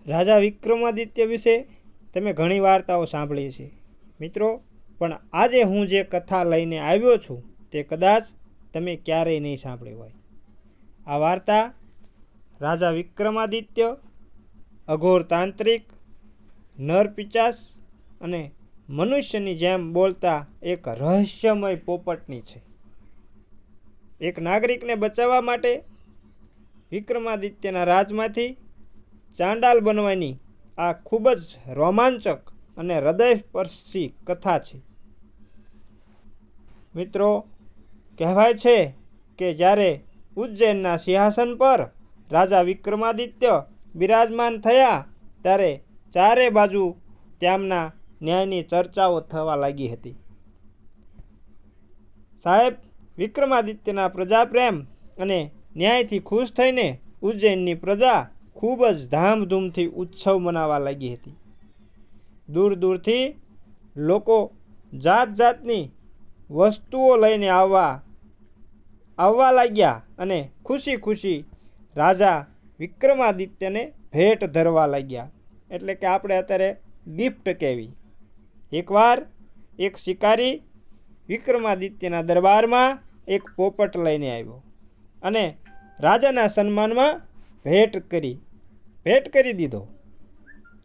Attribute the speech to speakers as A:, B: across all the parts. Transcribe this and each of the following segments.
A: રાજા વિક્રમાદિત્ય વિશે તમે ઘણી વાર્તાઓ સાંભળી છે મિત્રો, પણ આજે હું જે કથા લઈને આવ્યો છું તે કદાચ તમે ક્યારેય નહીં સાંભળી હોય. આ વાર્તા રાજા વિક્રમાદિત્ય, અઘોર તાંત્રિક, નર પિચાસ અને મનુષ્યની જેમ બોલતા એક રહસ્યમય પોપટની છે. એક નાગરિકને બચાવવા માટે વિક્રમાદિત્યના રાજમાંથી ચાંડાલ બનવાની આ ખૂબ જ રોમાંચક અને હૃદયસ્પર્શી કથા છે. મિત્રો, કહેવાય છે કે જ્યારે ઉજ્જૈનના સિંહાસન પર રાજા વિક્રમાદિત્ય બિરાજમાન થયા ત્યારે ચારે બાજુ તેમના ન્યાયની ચર્ચાઓ થવા લાગી હતી. સાહેબ, વિક્રમાદિત્યના પ્રજાપ્રેમ અને ન્યાયથી ખુશ થઈને ઉજ્જૈનની પ્રજા ખૂબ જ ધામધૂમથી ઉત્સવ મનાવવા લાગી હતી. દૂર દૂરથી લોકો જાત જાતની વસ્તુઓ લઈને આવવા લાગ્યા અને ખુશી ખુશી રાજા વિક્રમાદિત્યને ભેટ ધરવા લાગ્યા. એટલે કે આપણે અત્યારે ગિફ્ટ કહેવી. એકવાર એક શિકારી વિક્રમાદિત્યના દરબારમાં એક પોપટ લઈને આવ્યો અને રાજાના સન્માનમાં ભેટ કરી દીધો.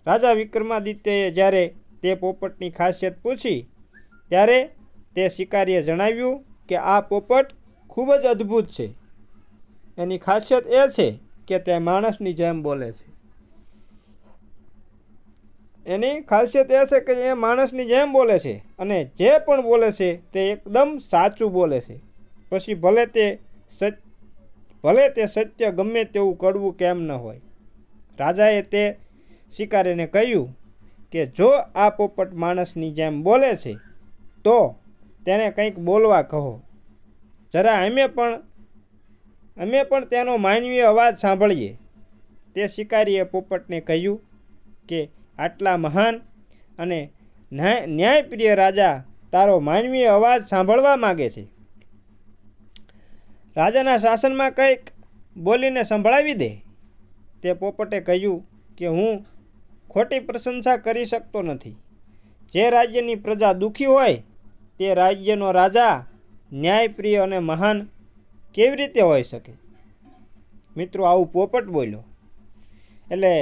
A: રાજા વિક્રમાદિત્યએ જ્યારે તે પોપટની ખાસિયત પૂછી ત્યારે તે શિકારીએ જણાવ્યું કે આ પોપટ ખૂબ જ અદ્ભુત છે. એની ખાસિયત એ છે કે તે માણસની જેમ બોલે છે. અને જે પણ બોલે છે તે એકદમ સાચું બોલે છે. પછી ભલે તે સત્ય ગમે તેવું કડવું કેમ ન હોય. રાજાએ તે શિકારીને કહ્યું કે જો આ પોપટ માણસની જેમ બોલે છે તો તેને કંઈક બોલવા કહો. જરા અમે પણ તેનો માનવીય અવાજ સાંભળીએ. તે શિકારીએ પોપટને કહ્યું કે આટલા મહાન અને ન્યાયપ્રિય રાજા તારો માનવીય અવાજ સાંભળવા માગે છે. રાજાના શાસનમાં કંઈક બોલીને સંભળાવી દે. તે પોપટે કહ્યું કે હું ખોટી પ્રશંસા કરી શકતો નથી. જે રાજ્યની પ્રજા દુઃખી હોય તે રાજ્યનો રાજા ન્યાયપ્રિય અને મહાન કેવી રીતે હોઈ શકે? મિત્રો, આવું પોપટ બોલ્યો. એટલે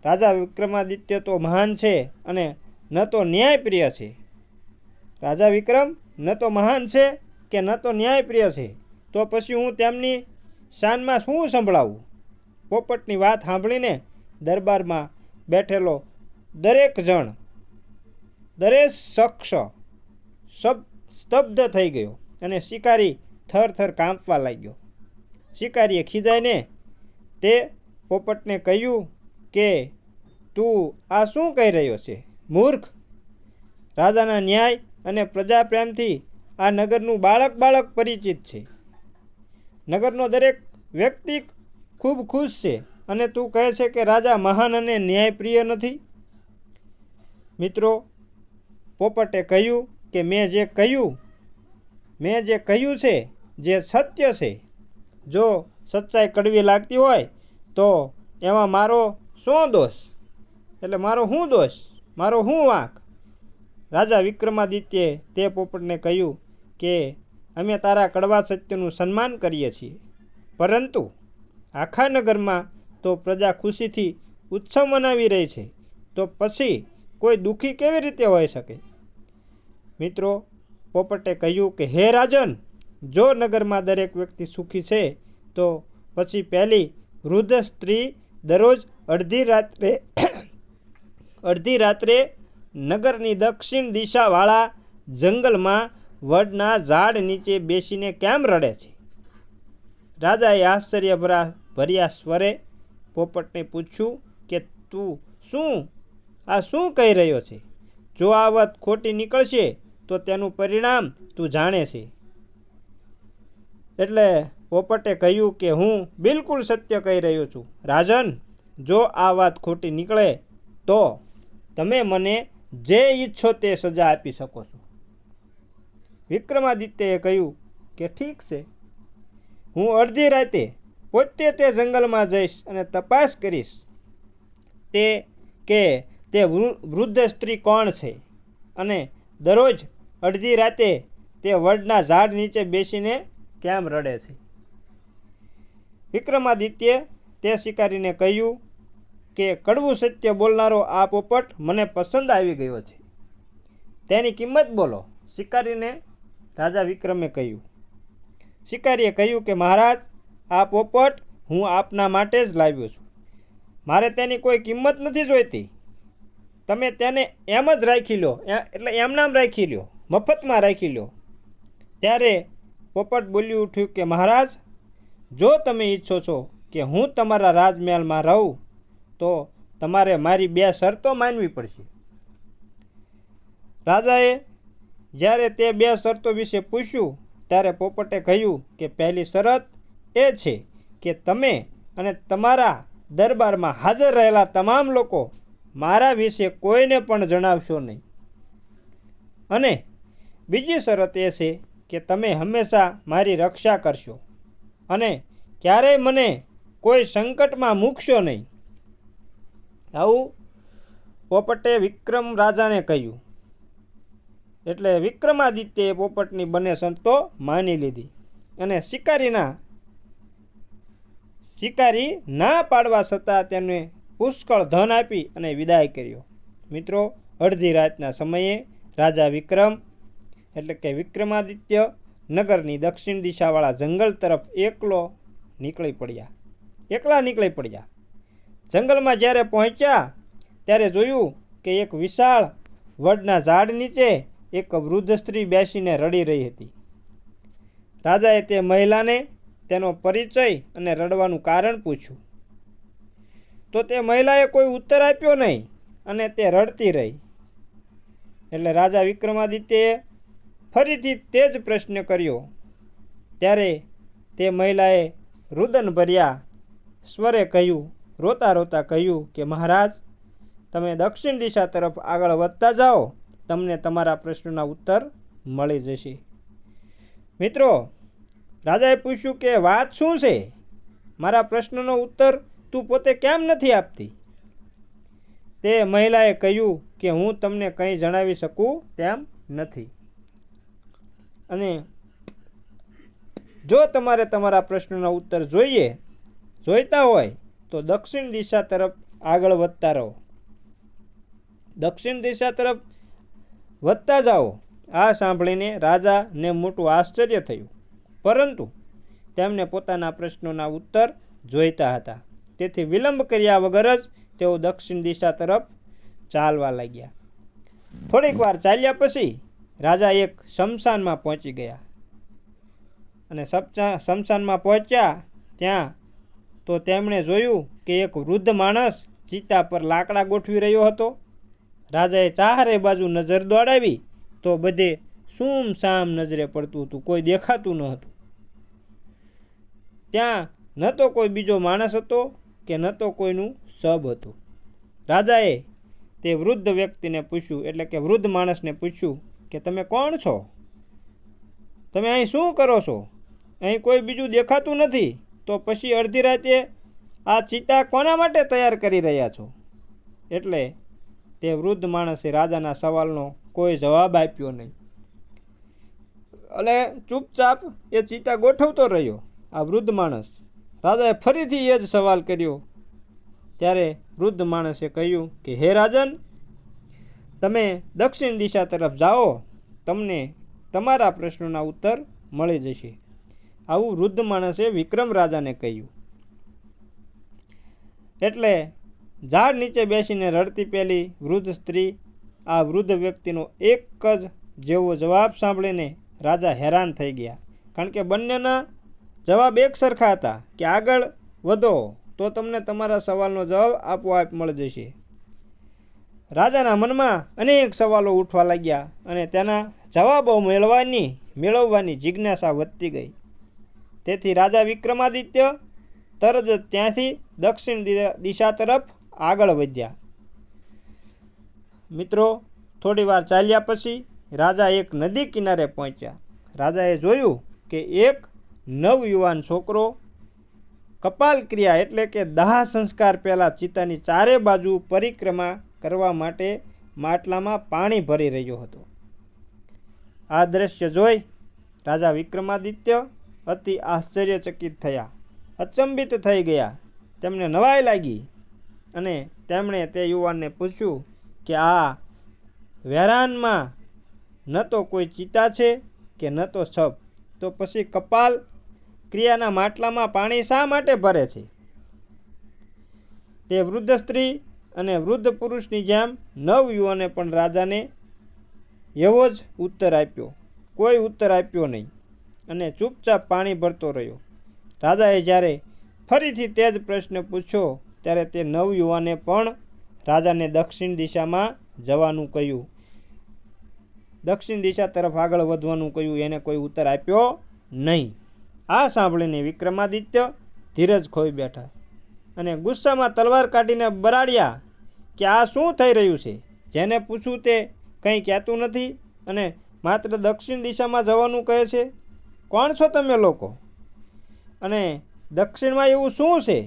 A: રાજા વિક્રમાદિત્ય તો મહાન છે અને ન તો ન્યાયપ્રિય છે. રાજા વિક્રમ ન તો મહાન છે કે ન તો ન્યાયપ્રિય છે, તો પછી હું તેમની શાનમાં શું સંભળાવું? પોપટની વાત સાંભળીને દરબારમાં બેઠેલો દરેક શખ્સ સ્તબ્ધ થઈ ગયો અને શિકારી થરથર કાંપવા લાગ્યો. શિકારીએ ખીજાઈને તે પોપટને કહ્યું કે તું આ શું કહી રહ્યો છે, મૂર્ખ? રાજાના ન્યાય અને પ્રજાપ્રેમથી આ નગરનું બાળક પરિચિત છે. નગરનો દરેક વ્યક્તિ ખૂબ ખુશ છે અને તું કહે છે કે રાજા મહાન અને ન્યાયપ્રિય નથી? મિત્રો, પોપટે કહ્યું કે મેં જે કહ્યું છે જે સત્ય છે. જો સચ્ચાઈ કડવી લાગતી હોય તો એમાં મારો શું દોષ? મારો શું વાંક? રાજા વિક્રમાદિત્યે તે પોપટને કહ્યું કે અમે તારા કડવા સત્યનું સન્માન કરીએ છીએ, પરંતુ આખા નગરમાં તો પ્રજા ખુશીથી ઉત્સવ મનાવી રહી છે, તો પછી કોઈ દુઃખી કેવી રીતે હોઈ શકે? મિત્રો, પોપટે કહ્યું કે હે રાજન, જો નગરમાં દરેક વ્યક્તિ સુખી છે તો પછી પેલી વૃદ્ધ સ્ત્રી દરરોજ અડધી રાત્રે નગરની દક્ષિણ દિશાવાળા જંગલમાં વડના ઝાડ નીચે બેસીને કેમ રડે છે? રાજાએ આશ્ચર્યભર્યા સ્વરે પોપટને પૂછ્યું કે તું શું કહી રહ્યો છે? જો આ વાત ખોટી નીકળશે તો તેનું પરિણામ તું જાણે છે. એટલે પોપટે કહ્યું કે હું બિલકુલ સત્ય કહી રહ્યો છું. રાજન, જો આ વાત ખોટી નીકળે તો તમે મને જે ઈચ્છો તે સજા આપી શકો છો. વિક્રમાદિત્યએ કહ્યું કે ઠીક છે, હું અડધી રાતે પોતે તે જંગલમાં જઈશ અને તપાસ કરીશ. તે વૃદ્ધ સ્ત્રી કોણ છે અને દરરોજ અડધી રાતે તે વડના ઝાડ નીચે બેસીને કેમ રડે છે. વિક્રમાદિત્યે તે શિકારીને કહ્યું કે કડવું સત્ય બોલનારો આ પોપટ મને પસંદ આવી ગયો છે. તેની કિંમત બોલો, શિકારીને રાજા વિક્રમે કહ્યું. શિકારીએ કહ્યું કે મહારાજ, આ પોપટ હું આપના માટે જ લાવ્યો છું. મારે તેની કોઈ કિંમત નથી જોઈતી. તમે તેને એમ જ રાખી લો, એટલે એમનામ રાખી લો, મફતમાં રાખી લો. ત્યારે પોપટ બોલી ઉઠ્યું કે મહારાજ, જો તમે ઈચ્છો છો કે હું તમારા રાજમહેલમાં રહું તો તમારે મારી 2 શરતો માનવી પડશે. રાજાએ જ્યારે તે 2 શરતો વિશે પૂછ્યું ત્યારે પોપટે કહ્યું કે પહેલી શરત એ છે કે તમે અને તમારા દરબારમાં હાજર રહેલા તમામ લોકો મારા વિશે કોઈને પણ જણાવશો નહીં. અને બીજી શરત એ છે કે તમે હંમેશા મારી રક્ષા કરશો અને ક્યારેય મને કોઈ સંકટમાં મૂકશો નહીં. આવું પોપટે વિક્રમ રાજાને કહ્યું. એટલે વિક્રમાદિત્યએ પોપટની બંને શરતો માની લીધી અને શિકારી ના પાડવા છતાં તેને પુષ્કળ ધન આપી અને વિદાય કર્યો. મિત્રો, અડધી રાતના સમયે રાજા વિક્રમ એટલે કે વિક્રમાદિત્ય નગરની દક્ષિણ દિશાવાળા જંગલ તરફ એકલા નીકળી પડ્યા. જંગલમાં જ્યારે પહોંચ્યા ત્યારે જોયું કે એક વિશાળ વડના ઝાડ નીચે એક વૃદ્ધ સ્ત્રી બેસીને રડી રહી હતી. રાજાએ તે મહિલાને તેનો પરિચય અને રડવાનું કારણ પૂછ્યું તો તે મહિલાએ કોઈ ઉત્તર આપ્યો નહીં અને તે રડતી રહી. એટલે રાજા વિક્રમાદિત્યએ ફરીથી તે જ પ્રશ્ન કર્યો. ત્યારે તે મહિલાએ રુદનભર્યા સ્વરે રોતા રોતા કહ્યું કે મહારાજ, તમે દક્ષિણ દિશા તરફ આગળ વધતા જાઓ, તમને તમારા પ્રશ્નોના ઉત્તર મળી જશે. મિત્રો, રાજાએ પૂછ્યું કે વાત શું છે? મારા પ્રશ્નનો ઉત્તર તું પોતે કેમ નથી આપતી? તે મહિલાએ કહ્યું કે હું તમને કંઈ જણાવી શકું તેમ નથી, અને જો તમારે તમારા પ્રશ્નના ઉત્તર જોઈતા હોય તો દક્ષિણ દિશા તરફ આગળ વધતા રહો. દક્ષિણ દિશા તરફ વધતા જાઓ. આ સાંભળીને રાજાને મોટું આશ્ચર્ય થયું, પરંતુ તેમને પોતાના પ્રશ્નોના ઉત્તર જોઈતા હતા. તેથી વિલંબ કર્યા વગર જ તેઓ દક્ષિણ દિશા તરફ ચાલવા લાગ્યા. થોડીક વાર ચાલ્યા પછી રાજા એક શમશાનમાં પહોંચી ગયા. અને શમશાનમાં પહોંચ્યા ત્યાં તો તેમણે જોયું કે એક વૃદ્ધ માણસ ચિતા પર લાકડા ગોઠવી રહ્યો હતો. રાજાએ ચારે બાજુ નજર દોડાવી તો બધે સૂમસામ નજરે પડતું હતું, કોઈ દેખાતું ન હતું. ત્યાં ન તો કોઈ બીજો માણસ હતો કે ન તો કોઈનું શબ હતું. રાજાએ તે વૃદ્ધ વ્યક્તિને પૂછ્યું, એટલે કે વૃદ્ધ માણસને પૂછ્યું કે તમે કોણ છો? તમે અહીં શું કરો છો? અહીં કોઈ બીજું દેખાતું નથી, તો પછી અડધી રાતે આ ચિતા કોના માટે તૈયાર કરી રહ્યા છો? એટલે તે વૃદ્ધ માણસે રાજાના સવાલનો કોઈ જવાબ આપ્યો નહીં અને ચૂપચાપ એ ચિતા ગોઠવતો રહ્યો. આ વૃદ્ધ માણસ. રાજાએ ફરીથી એ જ સવાલ કર્યો. ત્યારે વૃદ્ધ માણસે કહ્યું કે હે રાજન, તમે દક્ષિણ દિશા તરફ જાઓ, તમને તમારા પ્રશ્નોના ઉત્તર મળી જશે. આવું વૃદ્ધ માણસે વિક્રમ રાજાને કહ્યું. એટલે ઝાડ નીચે બેસીને રડતી પેલી વૃદ્ધ સ્ત્રી આ વૃદ્ધ વ્યક્તિનો એક જ જેવો જવાબ સાંભળીને રાજા હેરાન થઈ ગયા, કારણ કે બંનેના જવાબ એક સરખા હતા કે આગળ વધો તો તમને તમારા સવાલનો જવાબ આપોઆપ મળી જશે. રાજાના મનમાં અનેક સવાલો ઉઠવા લાગ્યા અને તેના જવાબો મેળવવાની જિજ્ઞાસા વધતી ગઈ. તેથી રાજા વિક્રમાદિત્ય તરત જ ત્યાંથી દક્ષિણ દિશા તરફ આગળ વધ્યા. મિત્રો, થોડી વાર ચાલ્યા પછી રાજા એક નદી કિનારે પહોંચ્યા. રાજાએ જોયું કે એક નવયુવાન છોકરો કપાલ ક્રિયા એટલે કે દાહ સંસ્કાર પહેલાં ચિતાની ચારે બાજુ પરિક્રમા કરવા માટે માટલામાં પાણી ભરી રહ્યો હતો. આ દ્રશ્ય જોઈ રાજા વિક્રમાદિત્ય અતિ આશ્ચર્યચકિત થયા, અચંબિત થઈ ગયા. તેમને નવાઈ લાગી અને તેમણે તે યુવાનને પૂછ્યું કે આ વેરાનમાં ન તો કોઈ ચિતા છે કે ન તો છપ, તો પછી કપાલ ક્રિયાના માટલામાં પાણી શા માટે ભરે છે? તે વૃદ્ધ સ્ત્રી અને વૃદ્ધ પુરુષની જેમ નવયુવાને પણ રાજાને એવો જ ઉત્તર આપ્યો. કોઈ ઉત્તર આપ્યો નહીં અને ચૂપચાપ પાણી ભરતો રહ્યો. રાજાએ જ્યારે ફરીથી તે જ પ્રશ્ન પૂછ્યો ત્યારે તે નવયુવાને પણ રાજાને દક્ષિણ દિશામાં જવાનું કહ્યું, દક્ષિણ દિશા તરફ આગળ વધવાનું કહ્યું. એને કોઈ ઉત્તર આપ્યો નહીં. આ સાંભળીને વિક્રમાદિત્ય ધીરજ ખોઈ બેઠા અને ગુસ્સામાં તલવાર કાઢીને બરાડ્યા કે આ શું થઈ રહ્યું છે? જેને પૂછું તે કંઈ કહેતું નથી અને માત્ર દક્ષિણ દિશામાં જવાનું કહે છે. કોણ છો તમે લોકો? અને દક્ષિણમાં એવું શું છે?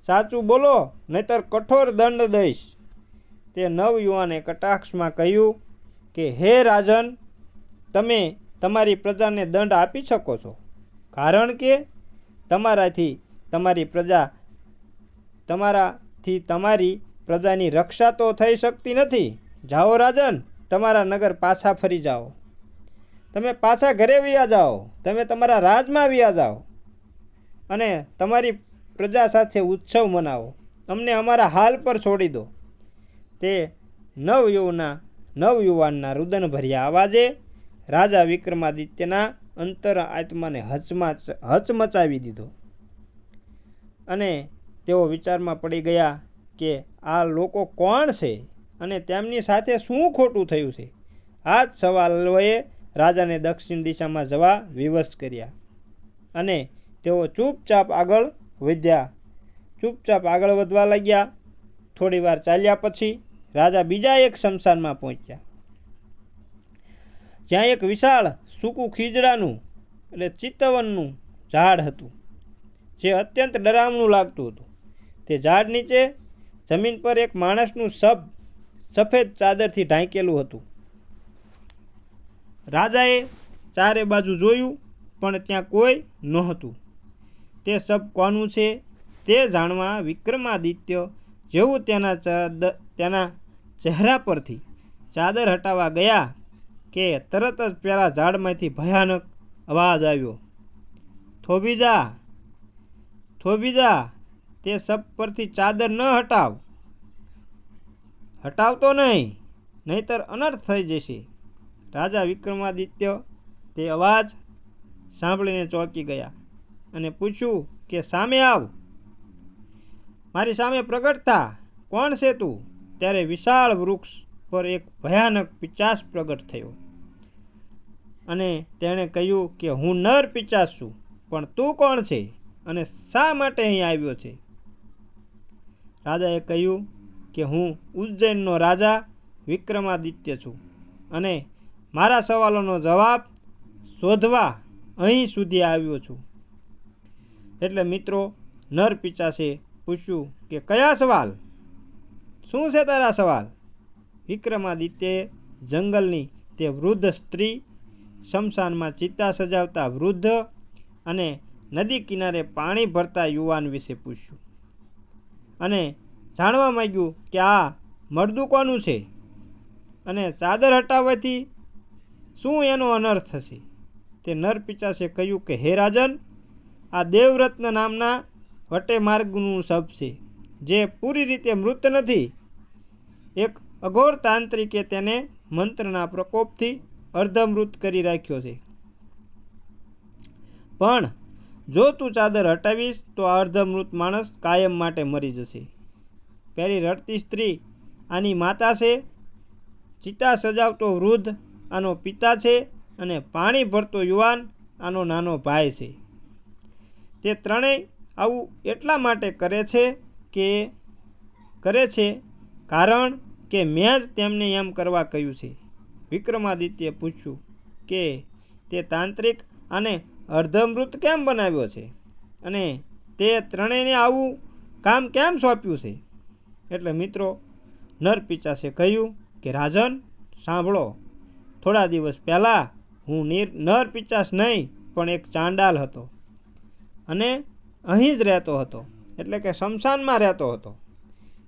A: સાચું બોલો, નહીતર કઠોર દંડ દઈશ. તે નવયુવાને કટાક્ષમાં કહ્યું કે હે રાજન, તમે તમારી પ્રજાને દંડ આપી શકો છો, કારણ કે તમારાથી તમારી પ્રજાની રક્ષા તો થઈ શકતી નથી. જાઓ રાજન, તમારા નગર પાછા ફરી જાઓ. તમે પાછા ઘરે વ્યા જાઓ. તમે તમારા રાજમાં વ્યા જાઓ અને તમારી પ્રજા સાથે ઉત્સવ મનાવો. અમને અમારા હાલ પર છોડી દો. તે નવયુવાનના રુદનભર્યા અવાજે રાજા વિક્રમાદિત્યના અંતર આત્માને હચમચાવી દીધો અને તેઓ વિચારમાં પડી ગયા કે આ લોકો કોણ છે અને તેમની સાથે શું ખોટું થયું છે. આ જ સવાલોએ રાજાને દક્ષિણ દિશામાં જવા વિવશ કર્યા અને તેઓ ચૂપચાપ આગળ વધવા લાગ્યા. થોડી વાર ચાલ્યા પછી રાજા બીજા એક શમશાનમાં પહોંચ્યા, જ્યાં એક વિશાળ સૂકું ખીજડાનું એટલે ચિતવનનું ઝાડ હતું, જે અત્યંત ડરામણું લાગતું હતું. તે ઝાડ નીચે જમીન પર એક માણસનું સફેદ ચાદરથી ઢાંકેલું હતું. રાજાએ ચારે બાજુ જોયું પણ ત્યાં કોઈ નહોતું. તે શબ કોનું છે તે જાણવા વિક્રમાદિત્ય જેવું તેના ચહેરા પરથી ચાદર હટાવવા ગયા કે તરત જ પેલા ઝાડમાંથી ભયાનક અવાજ આવ્યો, થોભી જા, તે શબ પરથી ચાદર ન હટાવતો નહીતર અનર્થ થઈ જશે. રાજા વિક્રમાદિત્ય તે અવાજ સાંભળીને ચોંકી ગયા અને પૂછ્યું કે સામે આવ, મારી સામે પ્રગટ થા, કોણ છે તું? ત્યારે વિશાળ વૃક્ષ પર એક ભયાનક પિચાસ પ્રગટ થયો અને તેણે કહ્યું કે હું નર પિચાસ છું, પણ તું કોણ છે અને શા માટે અહીં આવ્યો છે? રાજાએ કહ્યું કે હું ઉજ્જૈનનો રાજા વિક્રમાદિત્ય છું અને મારા સવાલોનો જવાબ શોધવા અહીં સુધી આવ્યો છું. એટલે મિત્રો નર પિચાસે પૂછ્યું કે કયા સવાલ? શું છે તારા સવાલ? વિક્રમાદિત્યએ જંગલની તે વૃદ્ધ સ્ત્રી, શમશાનમાં ચિતા સજાવતા વૃદ્ધ અને નદી કિનારે પાણી ભરતા યુવાન વિશે પૂછ્યું અને જાણવા માંગ્યું કે આ મળદું કોનું છે અને ચાદર હટાવવાથી શું એનો અનર્થ થશે. તે નર પિચાસે કહ્યું કે હે રાજન, આ દેવરત્ન નામના વટે માર્ગનું શબ છે, જે પૂરી રીતે મૃત નથી. એક અઘોર તાંત્રિકે તેને મંત્રના પ્રકોપથી અર્ધમૃત કરી રાખ્યો છે. પણ જો તું ચાદર હટાવીશ તો આ અર્ધમૃત માણસ કાયમ માટે મરી જશે. પેલી રડતી સ્ત્રી આની માતા છે, ચિતા સજાવતો વૃદ્ધ આનો પિતા છે અને પાણી ભરતો યુવાન આનો નાનો ભાઈ છે. તે ત્રણેય આવું એટલા માટે કરે છે કારણ કે મેં જ તેમને એમ કરવા કહ્યું છે. વિક્રમાદિત્યે પૂછ્યું કે તે તાંત્રિક આને અર્ધમૃત કેમ બનાવ્યો છે અને તે ત્રણેયને આવું કામ કેમ સોંપ્યું છે? એટલે મિત્રો નરપિશાચે કહ્યું કે રાજન સાંભળો, થોડા દિવસ પહેલાં હું નરપિશાચ નહીં પણ એક ચાંડાલ હતો અને અહીં જ રહેતો હતો, એટલે કે શમશાનમાં રહેતો હતો.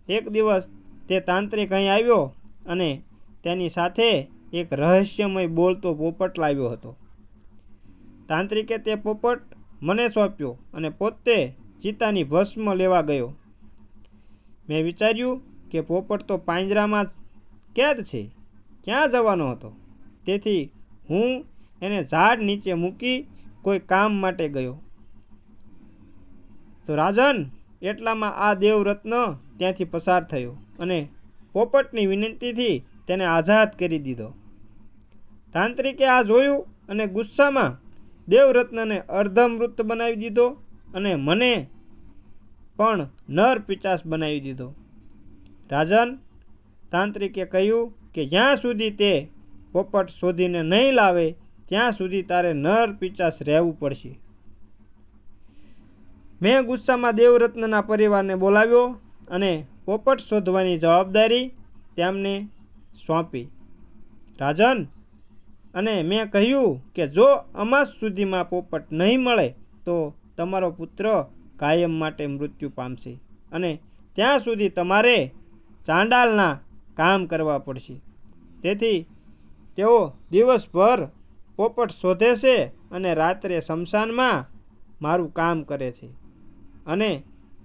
A: એક દિવસ તે તાંત્રિક અહીં આવ્યો અને તેની સાથે એક રહસ્યમય બોલતો પોપટ લાવ્યો હતો. તાંત્રિકે તે પોપટ મને સોંપ્યો અને પોતે ચિતાની ભસ્મ લેવા ગયો. મેં વિચાર્યું કે પોપટ તો પાંજરામાં કેદ છે, ક્યાં જવાનો હતો? તેથી હું એને ઝાડ નીચે મૂકી કોઈ કામ માટે ગયો. તો રાજન, એટલામાં આ દેવરત્ન ત્યાંથી પસાર થયો અને પોપટની વિનંતીથી તેને આઝાદ કરી દીધો. તાંત્રિકે આ જોયું અને ગુસ્સામાં દેવરત્નને અર્ધમૃત બનાવી દીધો અને મને પણ નરપિશાચ બનાવી દીધો. રાજન, તાંત્રિકે કહ્યું કે જ્યાં સુધી તે પોપટ શોધીને નહીં લાવે ત્યાં સુધી તારે નરપિશાચ રહેવું પડશે. મેં ગુસ્સામાં દેવરત્નના પરિવારને બોલાવ્યો અને પોપટ શોધવાની જવાબદારી તેમને સોંપી. રાજન, અને મેં કહ્યું કે જો અમાસ સુધીમાં પોપટ નહીં મળે તો તમારો પુત્ર કાયમ માટે મૃત્યુ પામશે અને ત્યાં સુધી તમારે ચાંડાલના કામ કરવા પડશે. તેથી તેઓ દિવસભર પોપટ શોધે છે અને રાત્રે શમશાનમાં મારું કામ કરે છે અને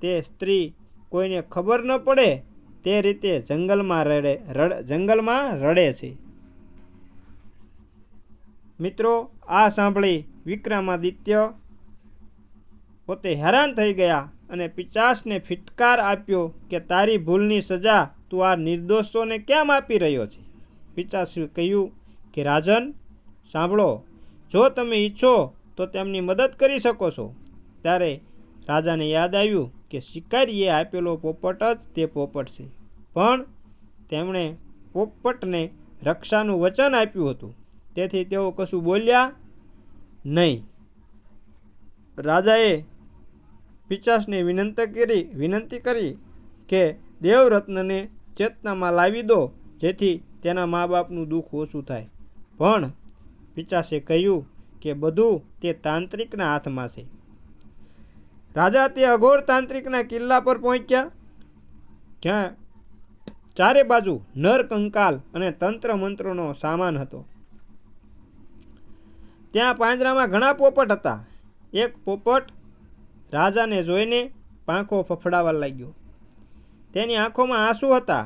A: તે સ્ત્રી કોઈને ખબર ન પડે તે રીતે જંગલમાં રડે છે. મિત્રો, આ સાંભળી વિક્રમાદિત્ય પોતે હેરાન થઈ ગયા અને પિશાચને ફિટકાર આપ્યો કે તારી ભૂલની સજા તું આ નિર્દોષોને કેમ આપી રહ્યો છે? પિશાચે કહ્યું કે રાજન સાંભળો, જો તમે ઈચ્છો તો તેમની મદદ કરી શકો છો. ત્યારે રાજાને યાદ આવ્યું કે શિકારીએ આપેલો પોપટ જ તે પોપટ છે, પણ તેમણે પોપટને રક્ષાનું વચન આપ્યું હતું, તેથી તેઓ કશું બોલ્યા નહીં. રાજાએ પિશાચને વિનંતી કરી કે દેવરત્નને ચેતનામાં લાવી દો જેથી તેના મા બાપનું દુઃખ ઓછું થાય. પણ પિશાચે કહ્યું કે બધું તે તાંત્રિકના હાથમાં છે. રાજા તે અઘોર તાંત્રિકના કિલ્લા પર પહોંચ્યા, જ્યાં ચારે બાજુ નર કંકાલ અને તંત્ર મંત્રોનો સામાન હતો. ત્યાં પાંજરામાં ઘણા પોપટ હતા. એક પોપટ રાજાને જોઈને પાંખો ફફડાવા લાગ્યો. તેની આંખોમાં આંસુ હતા.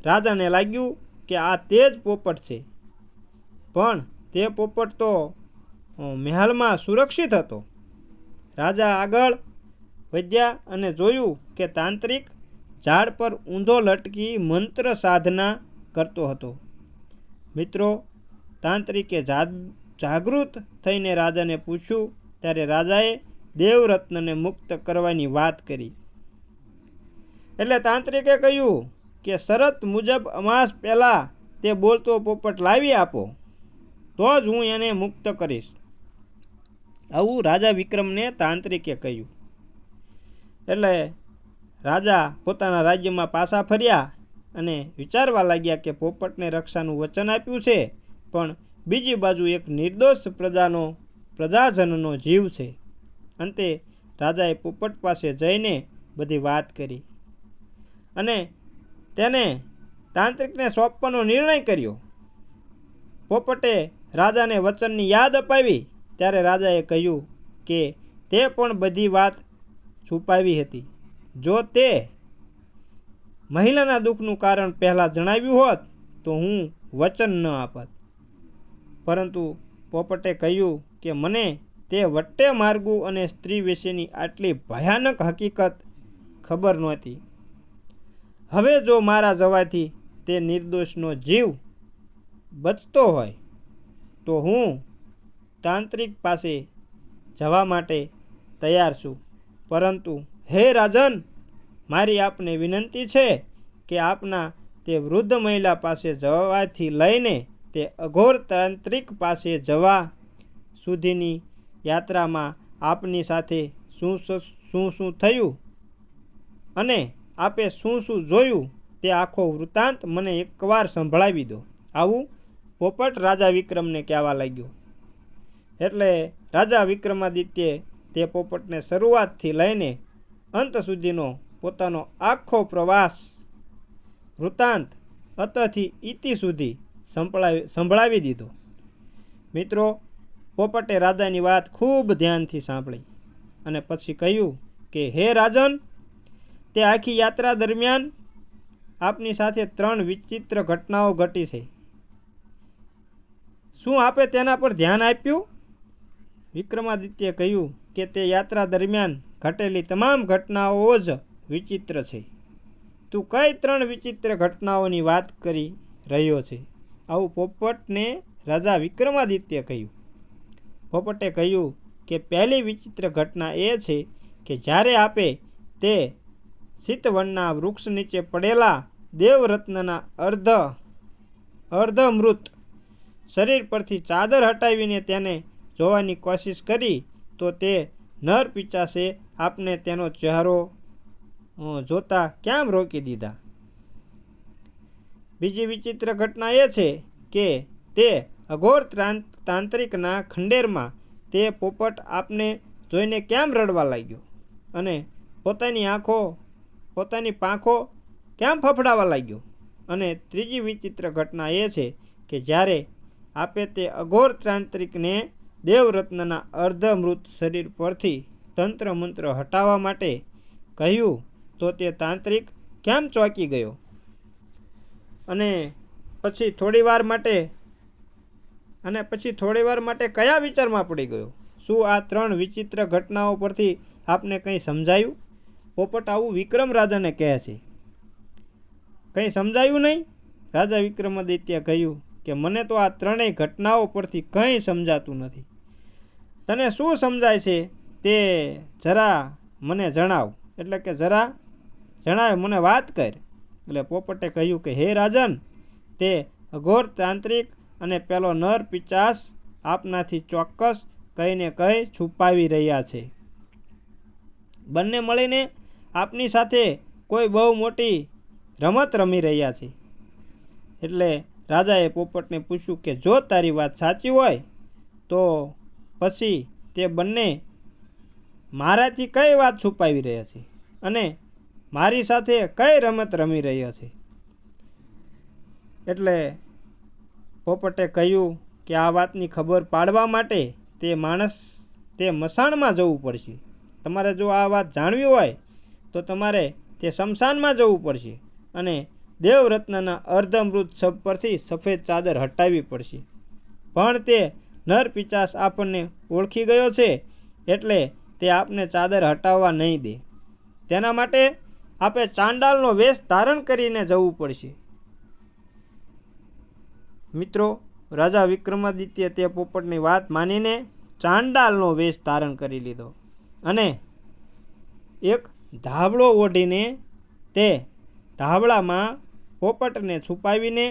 A: રાજાને લાગ્યું કે આ તે જ પોપટ છે, પણ તે પોપટ તો મહેલમાં સુરક્ષિત હતો. રાજા આગળ વધ્યા અને જોયું કે તાંત્રિક ઝાડ પર ઊંધો લટકી મંત્ર સાધના કરતો હતો. મિત્રો, તાંત્રિકે જાગૃત થઈને રાજાને પૂછ્યું, ત્યારે રાજાએ દેવરત્નને મુક્ત કરવાની વાત કરી. એટલે તાંત્રિકે કહ્યું કે શરત મુજબ અમાસ પહેલાં તે બોલતો પોપટ લાવી આપો તો જ હું એને મુક્ત કરીશ. આવું રાજા વિક્રમને તાંત્રિકે કહ્યું. એટલે રાજા પોતાના રાજ્યમાં પાછા ફર્યા અને વિચારવા લાગ્યા કે પોપટને રક્ષાનું વચન આપ્યું છે, પણ બીજી બાજુ એક નિર્દોષ પ્રજાજનનો જીવ છે. અંતે રાજાએ પોપટ પાસે જઈને બધી વાત કરી અને તેને તાંત્રિકને સોંપવાનો નિર્ણય કર્યો. પોપટે રાજાને વચનની યાદ અપાવી ત્યારે રાજાએ કહ્યું કે તે પણ બધી વાત છુપાવી હતી. જો તે મહિલાના દુઃખનું કારણ પહેલાં જણાવ્યું હોત તો હું વચન ન આપત. પરંતુ પોપટે કહ્યું કે મને તે વટ્ટે માર્ગુ અને સ્ત્રી વિશેની આટલી ભયાનક હકીકત ખબર નહોતી. હવે જો મારા જવાથી તે નિર્દોષનો જીવ બચતો હોય તો હું તાંત્રિક પાસે જવા માટે તૈયાર છું. પરંતુ હે રાજન, મારી આપને વિનંતી છે કે આપના તે વૃદ્ધ મહિલા પાસે જવાથી લઈને તે અઘોર તાંત્રિક પાસે જવા સુધીની યાત્રામાં આપની સાથે શું શું શું થયું અને આપે શું શું જોયું તે આખો વૃત્તાંત મને એકવાર સંભળાવી દો. આવું પોપટ રાજા વિક્રમને કહેવા લાગ્યો. એટલે રાજા વિક્રમાદિત્યે તે પોપટને શરૂઆતથી લઈને અંત સુધીનો પોતાનો આખો પ્રવાસ વૃત્તાંત અતથી ઇતિ સુધી સંભળાવી દીધો. મિત્રો, પોપટે રાજાની વાત ખૂબ ધ્યાનથી સાંભળી અને પછી કહ્યું કે હે રાજન, તે આખી યાત્રા દરમિયાન આપની સાથે 3 વિચિત્ર ઘટનાઓ ઘટી છે. શું આપે તેના પર ધ્યાન આપ્યું? વિક્રમાદિત્યે કહ્યું કે તે યાત્રા દરમિયાન ઘટેલી તમામ ઘટનાઓ જ વિચિત્ર છે. તું કઈ 3 વિચિત્ર ઘટનાઓની વાત કરી રહ્યો છે? આવું પોપટને રાજા વિક્રમાદિત્યે કહ્યું. પોપટે કહ્યું કે પહેલી વિચિત્ર ઘટના એ છે કે જ્યારે આપે તે સીતવનના વૃક્ષ નીચે પડેલા દેવરત્નના અર્ધમૃત શરીર પરથી ચાદર હટાવીને તેને જોવાની કોશિશ કરી તો તે નર પિચાસે આપને તેનો ચહેરો જોતા કેમ રોકી દીધા. બીજી વિચિત્ર ઘટના એ છે કે તે અઘોર તાંત્રિકના ખંડેરમાં તે પોપટ આપને જોઈને કેમ રડવા લાગ્યો અને પોતાની પાંખો કેમ ફફડાવા લાગ્યો. અને ત્રીજી વિચિત્ર ઘટના એ છે કે જ્યારે આપે તે અઘોર તાંત્રિકને દેવરત્નના અર્ધમૃત શરીર પરથી તંત્ર મંત્ર હટાવવા માટે કહ્યું તો તે તાંત્રિક કેમ ચોંકી ગયો અને પછી થોડીવાર માટે કયા વિચારમાં પડી ગયો? શું આ 3 વિચિત્ર ઘટનાઓ પરથી આપને કંઈ સમજાયું? પોપટ આવું વિક્રમ રાજાને કહે છે. કંઈ સમજાયું નહીં? રાજા વિક્રમાદિત્યે કહ્યું કે મને તો આ 3 ઘટનાઓ પરથી કંઈ સમજાતું નથી. તને શું સમજાય છે તે જરા મને જણાવ. એટલે કે જરા જણાવ, મને વાત કર. એટલે પોપટે કહ્યું કે હે રાજન, તે અઘોર તાંત્રિક અને પેલો નર પિચાસ આપનાથી ચોક્કસ કહીને કહી છુપાવી રહ્યા છે. બંને મળીને આપની સાથે કોઈ બહુ મોટી રમત રમી રહ્યા છે. એટલે રાજાએ પોપટને પૂછ્યું કે જો તારી વાત સાચી હોય તો પછી તે બંને મારાથી કઈ વાત છુપાવી રહ્યા છે અને મારી સાથે કઈ રમત રમી રહ્યા છે? એટલે પોપટે કહ્યું કે આ વાતની ખબર પાડવા માટે તે મસાણમાં જવું પડશે. તમારે જો આ વાત જાણવી હોય તો તમારે તે શમશાનમાં જવું પડશે અને દેવરત્નના અર્ધમૃત શબ પરથી સફેદ ચાદર હટાવવી પડશે. પણ તે નર પિચાસ આપણને ઓળખી ગયો છે એટલે તે આપને ચાદર હટાવવા નહીં દે. તેના માટે આપે ચાંડાલનો વેશ ધારણ કરીને જવું પડશે. મિત્રો, રાજા વિક્રમાદિત્ય તે પોપટની વાત માનીને ચાંડાલનો વેશ ધારણ કરી લીધો અને એક ધાબળો ઓઢીને તે ધાબળામાં પોપટને છુપાવીને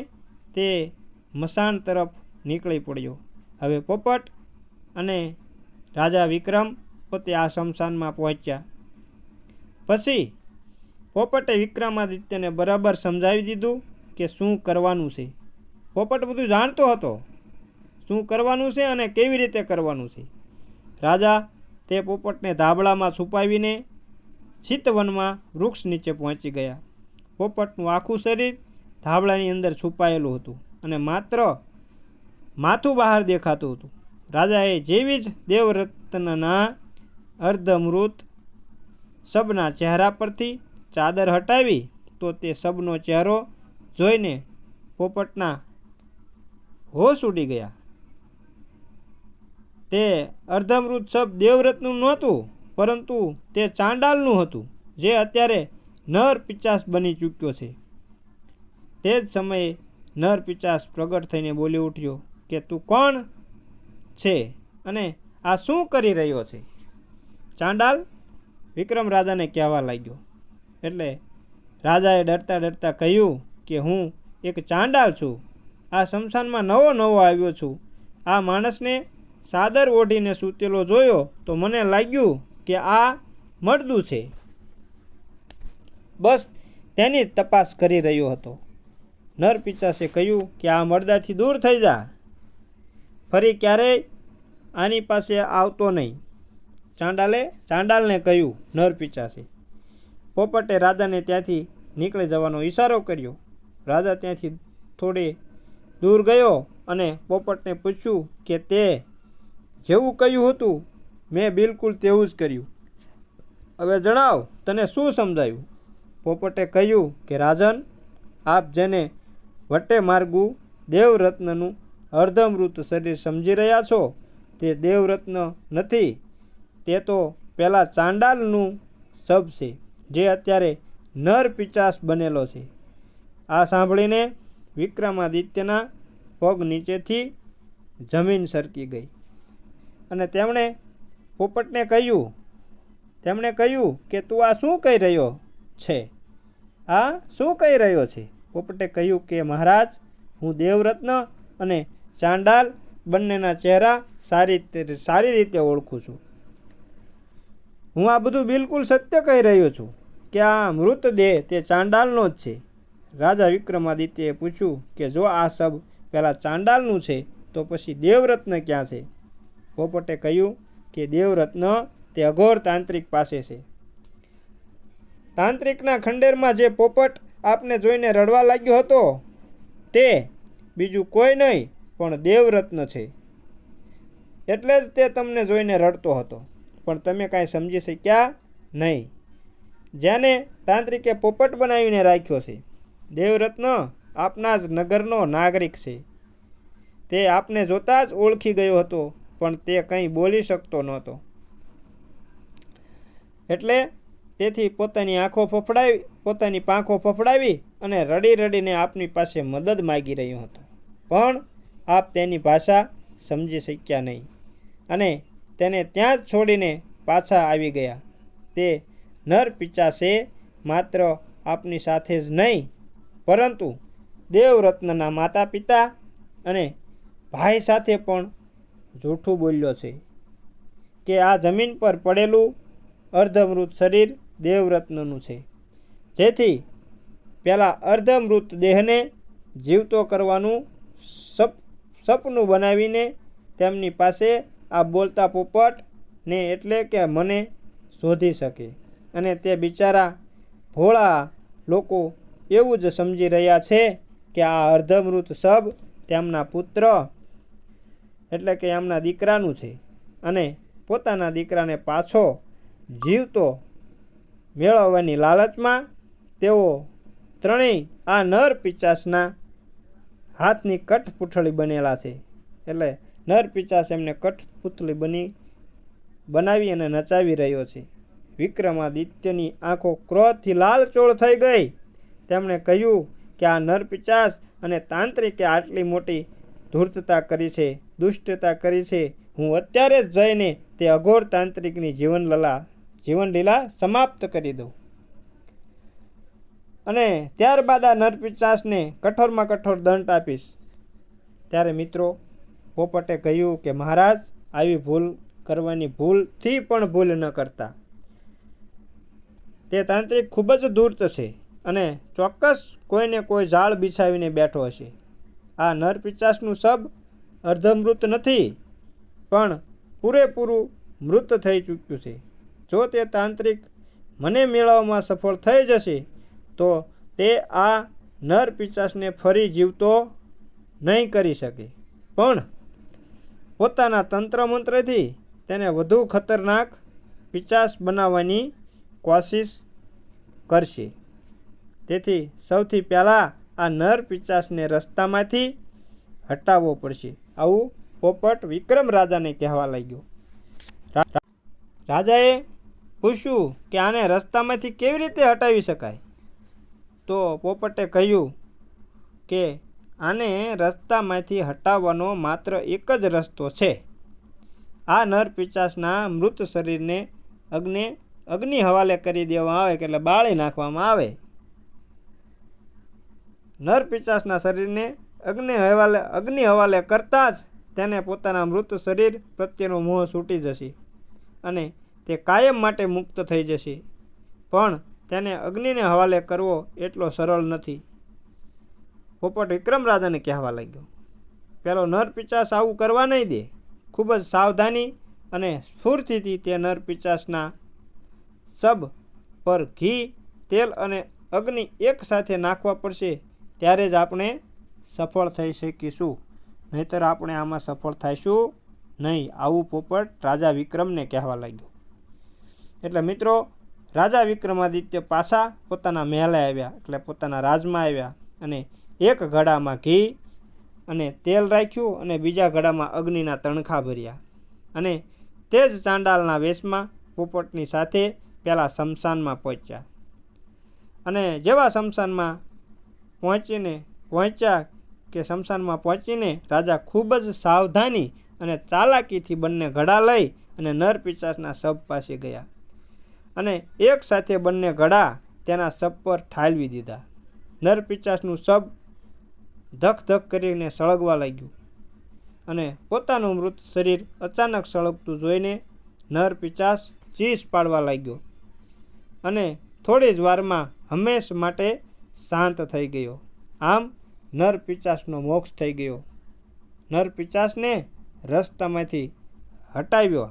A: તે મસાણ તરફ નીકળી પડ્યો. હવે પોપટ અને રાજા વિક્રમ પોતે આ શમશાનમાં પહોંચ્યા. પછી પોપટે વિક્રમાદિત્યને બરાબર સમજાવી દીધું કે શું કરવાનું છે. પોપટ બધું જાણતો હતો, શું કરવાનું છે અને કેવી રીતે કરવાનું છે. રાજા તે પોપટને ધાબળામાં છુપાવીને સીતવનમાં વૃક્ષ નીચે પહોંચી ગયા. પોપટનું આખું શરીર ધાબળાની અંદર છુપાયેલું હતું અને માત્ર માથું બહાર દેખાતું હતું. રાજાએ જેવી જ દેવરત્નના અર્ધમૃત શબના ચહેરા પરથી ચાદર હટાવી તો તે શબનો ચહેરો જોઈને પોપટના હોશ ઉડી ગયા. તે અર્ધમૃત શબ દેવરત્નનું નહોતું, પરંતુ તે ચાંડાલનું હતું, જે અત્યારે નર પિચાસ બની ચૂક્યો છે. તે જ સમયે નર પિચાસ પ્રગટ થઈને બોલી ઉઠ્યો કે તું કોણ છે અને આ શું કરી રહ્યો છે? ચાંડાલ વિક્રમ રાજાને કહેવા લાગ્યો. એટલે રાજાએ ડરતા ડરતા કહ્યું કે હું એક ચાંડાલ છું. આ શમશાનમાં નવો આવ્યો છું. આ માણસને ચાદર ઓઢીને સૂતેલો જોયો તો મને લાગ્યું કે આ મળદું છે, બસ તેની તપાસ કરી રહ્યો હતો. નર પિશાચે કહ્યું કે આ મળદાથી દૂર થઈ જા, ફરી ક્યારેય આની પાસે આવતો નહીં. ચાંડાલને કહ્યું નર પિશાચે. પોપટે રાજાને ત્યાંથી નીકળી જવાનો ઈશારો કર્યો. રાજા ત્યાંથી થોડે દૂર ગયો અને પોપટને પૂછ્યું કે તે જેવું કહ્યું હતું મેં બિલકુલ તેવું જ કર્યું. હવે જણાવ, તને શું સમજાયું? પોપટે કહ્યું કે રાજન, આપ જેને વટે માર્ગું દેવરત્નનું અર્ધમૃત શરીર સમજી રહ્યા છો તે દેવરત્ન નથી, તે તો પેલા ચાંડાલનું શબ છે જે અત્યારે નર પિશાચ બનેલો છે. આ સાંભળીને વિક્રમાદિત્યના પગ નીચેથી જમીન સરકી ગઈ અને તેમણે પોપટને કહ્યું કે તું આ શું કહી રહ્યો છે? આ શું કહી રહ્યો છે? પોપટે કહ્યું કે મહારાજ, હું દેવરત્ન અને ચાંડાલ બંનેના ચહેરા સારી રીતે ઓળખું છું. હું આ બધું બિલકુલ સત્ય કહી રહ્યો છું કે આ મૃતદેહ તે ચાંડાલનો જ છે. રાજા વિક્રમાદિત્યએ પૂછ્યું કે જો આ શબ પહેલાં ચાંડાલનું છે તો પછી દેવરત્ન ક્યાં છે? પોપટે કહ્યું કે દેવરત્ન તે અઘોર તાંત્રિક પાસે છે. તાંત્રિકના ખંડેરમાં જે પોપટ આપને જોઈને રડવા લાગ્યો હતો તે બીજું કોઈ નહીં પણ દેવરત્ન છે. એટલે જ તે તમને જોઈને રડતો હતો, પણ તમે કાંઈ સમજી શક્યા નહીં. જેને તાંત્રિકે પોપટ બનાવીને રાખ્યો છે, દેવરત્ન આપના જ નગરનો નાગરિક છે. તે આપને જોતાં જ ઓળખી ગયો હતો, પણ તે કંઈ બોલી શકતો નહોતો. એટલે તેથી પોતાની પાંખો ફફડાવી અને રડી રડીને આપની પાસે મદદ માગી રહ્યો હતો, પણ આપ તેની ભાષા સમજી શક્યા નહીં અને તેને ત્યાં જ છોડીને પાછા આવી ગયા. તે નર પિશાચે માત્ર આપની સાથે જ નહીં પરંતુ દેવરત્નના માતા પિતા અને ભાઈ સાથે પણ જૂઠું બોલ્યો છે કે આ જમીન પર પડેલું અર્ધમૃત શરીર દેવરત્નનું છે, જેથી પેલા અર્ધમૃત દેહને જીવતો કરવાનું સપનું બનાવીને તેમની પાસે આ બોલતા પોપટને એટલે કે મને શોધી શકે. અને તે બિચારા ભોળા લોકો એવું જ સમજી રહ્યા છે કે આ અર્ધમૃત શબ તેમના પુત્ર એટલે કે એમના દીકરાનું છે અને પોતાના દીકરાને પાછો જીવતો મેળવવાની લાલચમાં તેઓ ત્રણેય આ નર પિશાચના હાથની કઠપૂતળી બનેલા છે. એટલે નર પિશાચ એમને કઠપૂતળી બનાવી અને નચાવી રહ્યો છે. વિક્રમાદિત્યની આંખો ક્રોધથી લાલચોળ થઈ ગઈ. તેમણે કહ્યું કે આ નર પિશાચ અને તાંત્રિકે આટલી મોટી ધૂર્તતા કરી છે, દુષ્ટતા કરી છે. હું અત્યારે જ જઈને તે અઘોર તાંત્રિકની જીવનલીલા સમાપ્ત કરી દઉં અને ત્યારબાદ આ નર પિશાચને કઠોરમાં કઠોર દંડ આપીશ. ત્યારે મિત્રો પોપટે કહ્યું કે મહારાજ, આવી ભૂલ કરવાની ભૂલથી પણ ભૂલ ન કરતા. તે તાંત્રિક ખૂબ જ ધૂર્ત છે અને ચોક્કસ કોઈને કોઈ જાળ બિછાવીને બેઠો હશે. આ નર પિશાચનું શબ અર્ધમૃત નથી પણ પૂરેપૂરું મૃત થઈ ચૂક્યું છે. જો તે તાંત્રિક મને મેળવવામાં સફળ થઈ જશે તો તે આ નર પિશાચને ફરી જીવતો નહીં કરી શકે, પણ પોતાના તંત્ર મંત્રથી તેને વધુ ખતરનાક પિશાચ બનાવવાની કોશિશ કરશે. તેથી સૌથી પહેલાં આ નર પિશાચને રસ્તામાંથી હટાવવો પડશે. આવું પોપટ વિક્રમ રાજાને કહેવા લાગ્યો. રાજાએ પૂછ્યું કે આને રસ્તામાંથી કેવી રીતે હટાવી શકાય? તો પોપટે કહ્યું કે આને રસ્તામાંથી હટાવવાનો માત્ર એક જ રસ્તો છે. આ નર પિશાચના મૃત શરીરને અગ્નિ હવાલે કરી દેવામાં આવે, એટલે બાળી નાખવામાં આવે. નર પિશાચના શરીરને અગ્નિ હવાલે કરતાં જ તેને પોતાના મૃત શરીર પ્રત્યેનો મોહ છૂટી જશે અને તે કાયમ માટે મુક્ત થઈ જશે, પણ તેને અગ્નિને હવાલે કરવો એટલો સરળ નથી. પોપટ વિક્રમ રાજાને કહેવા લાગ્યો, પેલો નર પિચાસ આવું કરવા નહીં દે. ખૂબ જ સાવધાની અને સ્ફૂર્તિથી તે નર પિચાસના સબ પર ઘી, તેલ અને અગ્નિ એક સાથે નાખવા પડશે, ત્યારે જ આપણે સફળ થઈ શકીશું, નહીંતર આપણે આમાં સફળ થઈશું નહીં. આવું પોપટ રાજા વિક્રમને કહેવા લાગ્યો. એટલે મિત્રો, રાજા વિક્રમાદિત્ય પાછા પોતાના મહેલે આવ્યા, એટલે પોતાના રાજમાં આવ્યા, અને એક ઘડામાં ઘી અને તેલ રાખ્યું અને બીજા ઘડામાં અગ્નિના તણખા ભર્યા, અને તે જ ચાંડાલના વેશમાં પોપટની સાથે પહેલાં શમશાનમાં પહોંચ્યા. અને જેવા શમશાનમાં પહોંચીને રાજા ખૂબ જ સાવધાની અને ચાલાકીથી બંને ઘડા લઈ અને નર પિશાચના શબ પાસે ગયા, અને એક સાથે બંને ઘડા તેના શબ પર ઠાલવી દીધા. નર પિશાચનું શબ ધક ધક કરીને સળગવા લાગ્યું, અને પોતાનું મૃત શરીર અચાનક સળગતું જોઈને નર પિશાચ ચીસ પાડવા લાગ્યો, અને થોડી જ વારમાં હંમેશ માટે શાંત થઈ ગયો. આમ નર પિશાચનો મોક્ષ થઈ ગયો. નર પિશાચને રસ્તામાંથી હટાવ્યો.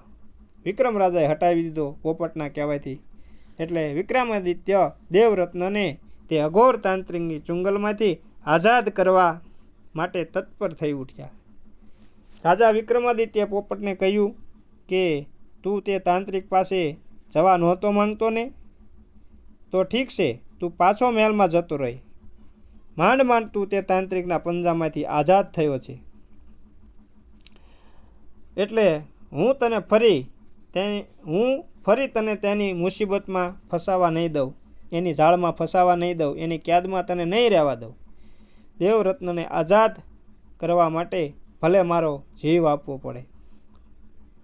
A: વિક્રમ રાજાએ હટાવી દીધો પોપટના કહેવાથી. એટલે વિક્રમાદિત્ય દેવરત્નને તે અઘોર તાંત્રિકની ચુંગલમાંથી આઝાદ કરવા માટે તત્પર થઈ ઉઠ્યા. રાજા વિક્રમાદિત્ય પોપટને કહ્યું કે તું તે તાંત્રિક પાસે જવા નહોતો માંગતો ને, તો ઠીક છે, તું પાછો મહેલમાં જતો રહી. માંડ માંડ તું તે તાંત્રિકના પંજામાંથી આઝાદ થયો છે, એટલે હું ફરી તને તેની મુસીબતમાં ફસાવા નહીં દઉં, એની જાળમાં ફસાવા નહીં દઉં, એની કેદમાં તને નહીં રહેવા દઉં. દેવરત્નને આઝાદ કરવા માટે ભલે મારો જીવ આપવો પડે,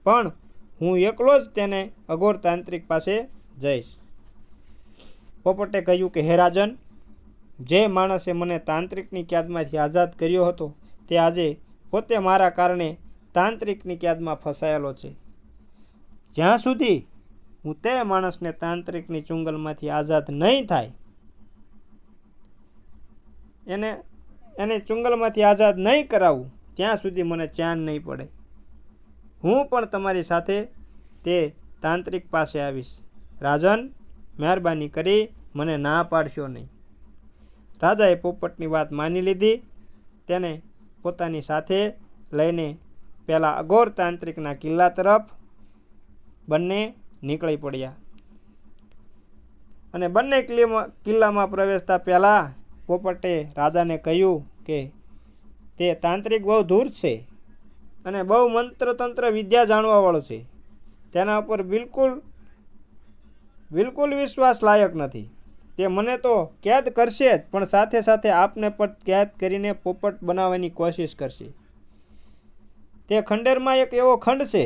A: પણ હું એકલો જ તેને અઘોર તાંત્રિક પાસે જઈશ. પોપટે કહ્યું કે હે રાજન, જે માણસે મને તાંત્રિકની કેદમાંથી આઝાદ કર્યો હતો, તે આજે પોતે મારા કારણે તાંત્રિકની કેદમાં ફસાયેલો છે. જ્યાં સુધી હું તે માણસને તાંત્રિકની ચુંગલમાંથી આઝાદ નહીં થાય, એને ચુંગલમાંથી આઝાદ નહીં કરાવું, ત્યાં સુધી મને ચેન નહીં પડે. હું પણ તમારી સાથે તે તાંત્રિક પાસે આવીશ. રાજન, મહેરબાની કરી મને ના પાડશો નહીં. રાજાએ પોપટની વાત માની લીધી. તેને પોતાની સાથે લઈને પહેલાં અઘોર તાંત્રિકના કિલ્લા તરફ બંને નીકળી પડ્યા. અને બંને કિલ્લામાં પ્રવેશતા પહેલાં પોપટે રાજાને કહ્યું કે તે તાંત્રિક બહુ દૂર છે, અને બહુ મંત્રતંત્ર વિદ્યા જાણવાવાળો છે. તેના ઉપર બિલકુલ વિશ્વાસ લાયક નથી. તે મને તો કેદ કરશે જ, પણ સાથે સાથે આપને પણ કેદ કરીને પોપટ બનાવવાની કોશિશ કરશે. તે ખંડેરમાં એક એવો ખંડ છે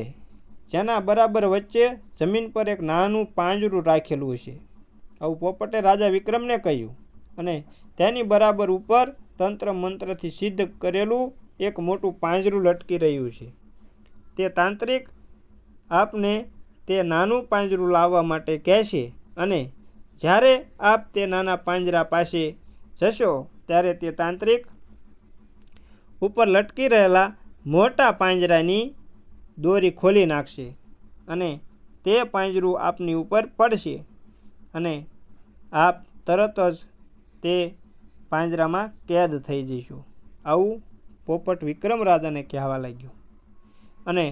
A: જેના બરાબર વચ્ચે જમીન પર એક નાનું પાંજરું રાખેલું હશે. આવું પોપટે રાજા વિક્રમને કહ્યું, અને તેની બરાબર ઉપર તંત્ર મંત્રથી સિદ્ધ કરેલું એક મોટું પાંજરું લટકી રહ્યું છે. તે તાંત્રિક આપને તે નાનું પાંજરું લાવવા માટે કહેશે, અને જ્યારે આપ તે નાના પાંજરા પાસે જશો ત્યારે તે તાંત્રિક ઉપર લટકી રહેલા મોટા પાંજરાની દોરી ખોલી નાખશે, અને તે પાંજરું આપની ઉપર પડશે, અને આપ તરત જ તે પાંજરામાં કેદ થઈ જશો. આવું પોપટ વિક્રમ રાજાને કહેવા લાગ્યો, અને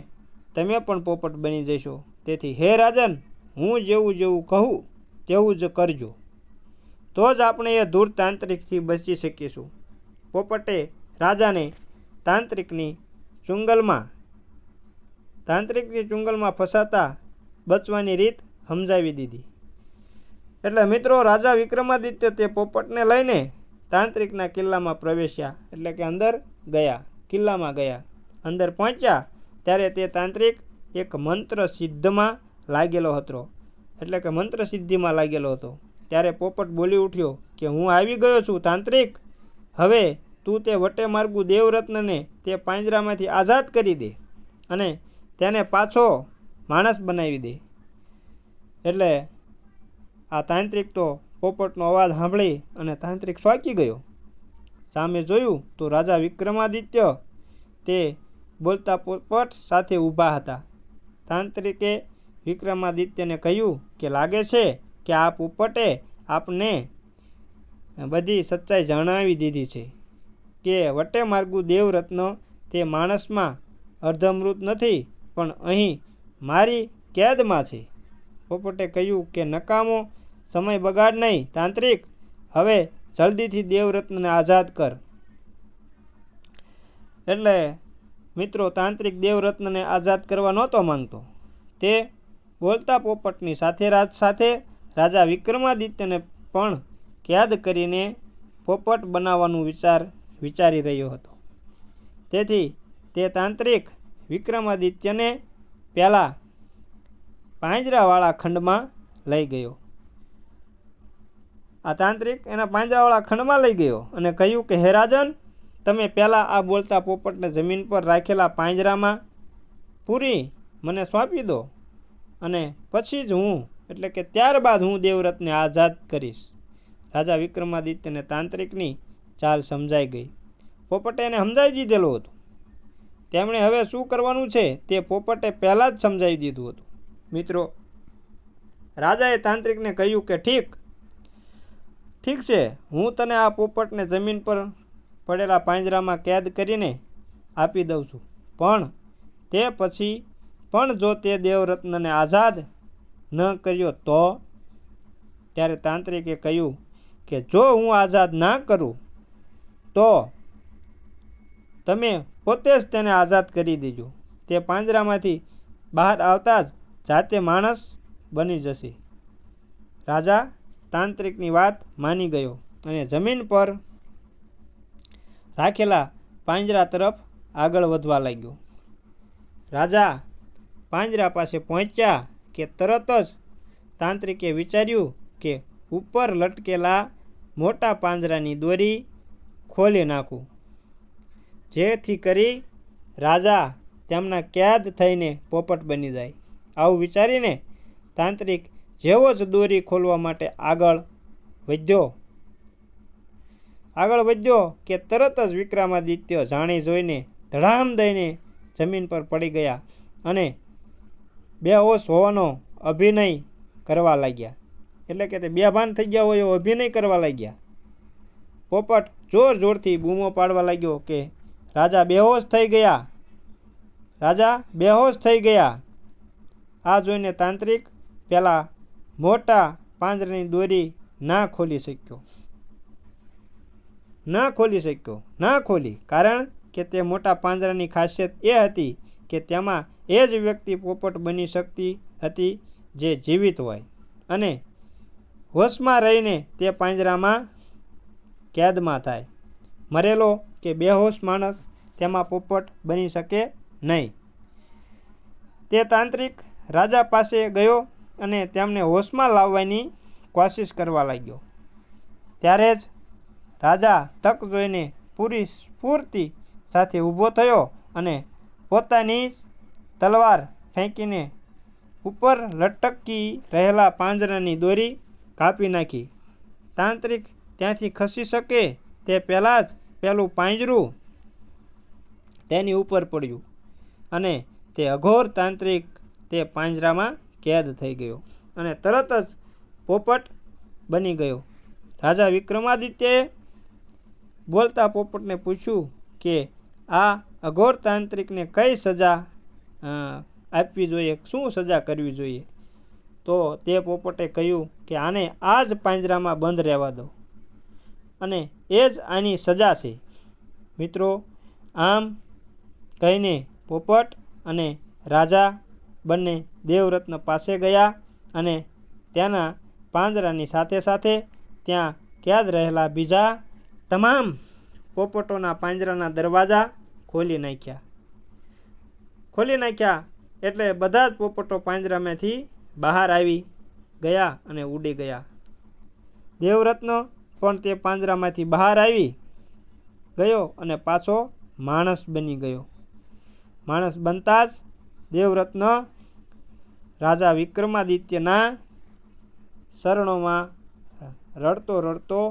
A: તમે પણ પોપટ બની જશો. તેથી હે રાજન, હું જેવું કહું તેવું જ કરજો, તો જ આપણે એ દૂર તાંત્રિકથી બચી શકીશું. પોપટે રાજાને તાંત્રિકની ચુંગલમાં ફસાતા બચવાની રીત સમજાવી દીધી. એટલે મિત્રો, રાજા વિક્રમાદિત્ય તે પોપટને લઈને તાંત્રિકના કિલ્લામાં પ્રવેશ્યા, એટલે કે અંદર ગયા, કિલ્લામાં ગયા. અંદર પહોંચ્યા ત્યારે તે તાંત્રિક એક મંત્ર સિદ્ધિમાં લાગેલો હતો. ત્યારે પોપટ બોલી ઉઠ્યો કે હું આવી ગયો છું તાંત્રિક. હવે તું તે વટે માર્ગુ દેવરત્નને તે પાંજરામાંથી આઝાદ કરી દે, અને તેને પાછો માણસ બનાવી દે. એટલે આ તાંત્રિક તો પોપટનો અવાજ સાંભળી અને તાંત્રિક ચોંકી ગયો. સામે જોયું તો રાજા વિક્રમાદિત્ય તે બોલતા પોપટ સાથે ઊભા હતા. તાંત્રિકે વિક્રમાદિત્યને કહ્યું કે લાગે છે કે આ પોપટે આપને બધી સચ્ચાઈ જણાવી દીધી છે કે વટે માર્ગુ દેવરત્ન તે માણસમાં અર્ધમૃત નથી, પણ અહીં મારી કેદમાં છે. પોપટે કહ્યું કે નકામો સમય બગાડ નહીં તાંત્રિક, હવે જલ્દીથી દેવરત્નને આઝાદ કર. એટલે મિત્રો તાંત્રિક દેવરત્નને આઝાદ કરવા નહોતો માંગતો. તે બોલતા પોપટની સાથે રાજા વિક્રમાદિત્યને પણ કેદ કરીને પોપટ બનાવવાનું વિચારી રહ્યો હતો. તેથી તે તાંત્રિક વિક્રમાદિત્યને પહેલાં પાંજરાવાળા ખંડમાં લઈ ગયો. આ તાંત્રિક એના પાંજરાવાળા ખંડમાં લઈ ગયો અને કહ્યું કે હે રાજન, તમે પહેલાં આ બોલતા પોપટને જમીન પર રાખેલા પાંજરામાં પૂરી મને સોંપી દો, અને પછી જ હું એટલે કે ત્યારબાદ હું દેવરત્નને આઝાદ કરીશ. રાજા વિક્રમાદિત્યને તાંત્રિકની ચાલ સમજાઈ ગઈ. પોપટે એને સમજાવી દીધેલું હતું. તેમણે હવે શું કરવાનું છે તે પોપટે પહેલાં જ સમજાવી દીધું હતું. મિત્રો, રાજાએ તાંત્રિકને કહ્યું કે ઠીક છે, હું તને આ પોપટને જમીન પર પડેલા પાંજરામાં કેદ કરીને આપી દઉં છું, પણ તે પછી પણ જો તે દેવરત્નને આઝાદ ન કર્યો તો? ત્યારે તાંત્રિકે કહ્યું કે જો હું આઝાદ ના કરું તો તમે પોતે જ તેને આઝાદ કરી દેજો. તે પાંજરામાંથી બહાર આવતા જ જાતે માણસ બની જશે. રાજા તાંત્રિકની વાત માની ગયો અને જમીન પર રાખેલા પાંજરા તરફ આગળ વધવા લાગ્યો. રાજા પાંજરા પાસે પહોંચ્યા કે તરત જ તાંત્રિકે વિચાર્યું કે ઉપર લટકેલા મોટા પાંજરાની દોરી ખોલી નાખું, જેથી કરી રાજા તેમના કેદ થઈને પોપટ બની જાય. આવું વિચારીને તાંત્રિક જેવો જ દોરી ખોલવા માટે આગળ વધ્યો કે તરત જ વિક્રમાદિત્ય જાણી જોઈને ધડામ દઈને જમીન પર પડી ગયા અને બેહોશ હોવાનો અભિનય કરવા લાગ્યા. એટલે કે તે બેભાન થઈ ગયા હોય એવો અભિનય કરવા લાગ્યા. પોપટ જોર જોરથી બૂમો પાડવા લાગ્યો કે રાજા બેહોશ થઈ ગયા, રાજા બેહોશ થઈ ગયા. આ જોઈને તાંત્રિક પહેલાં મોટા પાંજરાની દોરી ના ખોલી, કારણ કે તે મોટા પાંજરાની ખાસિયત એ હતી કે તેમાં એ જ વ્યક્તિ પોપટ બની શકતી હતી જે જીવિત હોય અને હોશમાં રહીને તે પાંજરામાં કેદમાં થાય. મરેલો કે બેહોશ માણસ તેમાં પોપટ બની શકે નહીં. તે તાંત્રિક રાજા પાસે ગયો અને તેમને હોશમાં લાવવાની કોશિશ કરવા લાગ્યો. ત્યારે જ રાજા તક જોઈને પૂરી સ્ફૂર્તિ સાથે ઊભો થયો અને પોતાની તલવાર ફેંકીને ઉપર લટકી રહેલા પાંજરાની દોરી કાપી નાખી. તાંત્રિક ત્યાંથી ખસી શકે તે પહેલાં જ પેલું પાંજરું તેની ઉપર પડ્યું અને તે અઘોર તાંત્રિક તે પાંજરામાં કેદ થઈ ગયો અને તરત જ પોપટ બની ગયો. રાજા વિક્રમાદિત્યએ બોલતા પોપટને પૂછ્યું કે આ અઘોર તાંત્રિકને કઈ સજા આપવી જોઈએ, શું સજા કરવી જોઈએ? તો તે પોપટે કહ્યું કે આને આ જ પાંજરામાં બંધ રહેવા દો અને એ જ આની સજા છે. મિત્રો, આમ કહીને પોપટ અને રાજા બંને દેવરત્ન પાસે ગયા અને તેના પાંજરાની સાથે સાથે ત્યાં કેદ રહેલા બીજા તમામ પોપટોના પાંજરાના દરવાજા ખોલી નાખ્યા. એટલે બધા જ પોપટો પાંજરામાંથી બહાર આવી ગયા અને ઉડી ગયા. દેવરત્ન પણ તે પાંજરામાંથી બહાર આવી ગયો અને પાછો માણસ બની ગયો. માણસ બનતા જ દેવરત્ન રાજા વિક્રમાદિત્યના શરણોમાં રડતો રડતો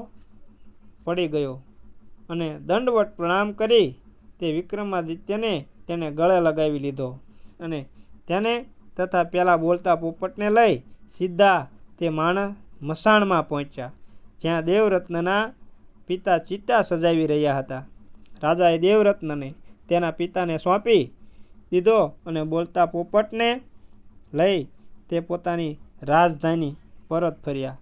A: પડી ગયો અને દંડવત પ્રણામ કરી તે વિક્રમાદિત્યને તેને ગળે લગાવી લીધો અને તેને તથા પેલા બોલતા પોપટને લઈ સીધા તે માણસ મસાણમાં પહોંચ્યા, જ્યાં દેવરત્નના પિતા ચિતા સજાવી રહ્યા હતા. રાજાએ દેવરત્નને તેના પિતાને સોંપી દીધો અને બોલતા પોપટને લઈ તે પોતાની રાજધાની પરત ફર્યા.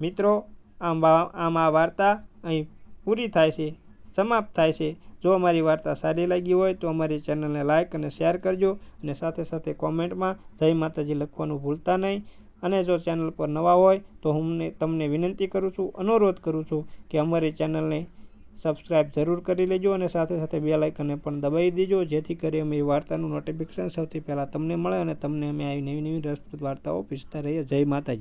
A: મિત્રો, આમ આ વાર્તા અહીં પૂરી થાય છે, સમાપ્ત થાય છે. જો અમારી વાર્તા સારી લાગી હોય તો અમારી ચેનલને લાઇક અને શેર કરજો અને સાથે સાથે કોમેન્ટમાં જય માતાજી લખવાનું ભૂલતા નહીં. અને જો ચેનલ પર નવા હોય તો હું તમને વિનંતી કરું છું, અનુરોધ કરું છું કે અમારી ચેનલને સબસ્ક્રાઈબ જરૂર કરી લેજો અને સાથે સાથે બેલ આઇકનને પણ દબાવી દેજો, જેથી કરી અમારી વાર્તાનું નોટિફિકેશન સૌથી પહેલાં તમને મળે અને તમને અમે આવી નવી નવી રસપ્રદ વાર્તાઓ પૂછતા રહીએ. જય માતાજી.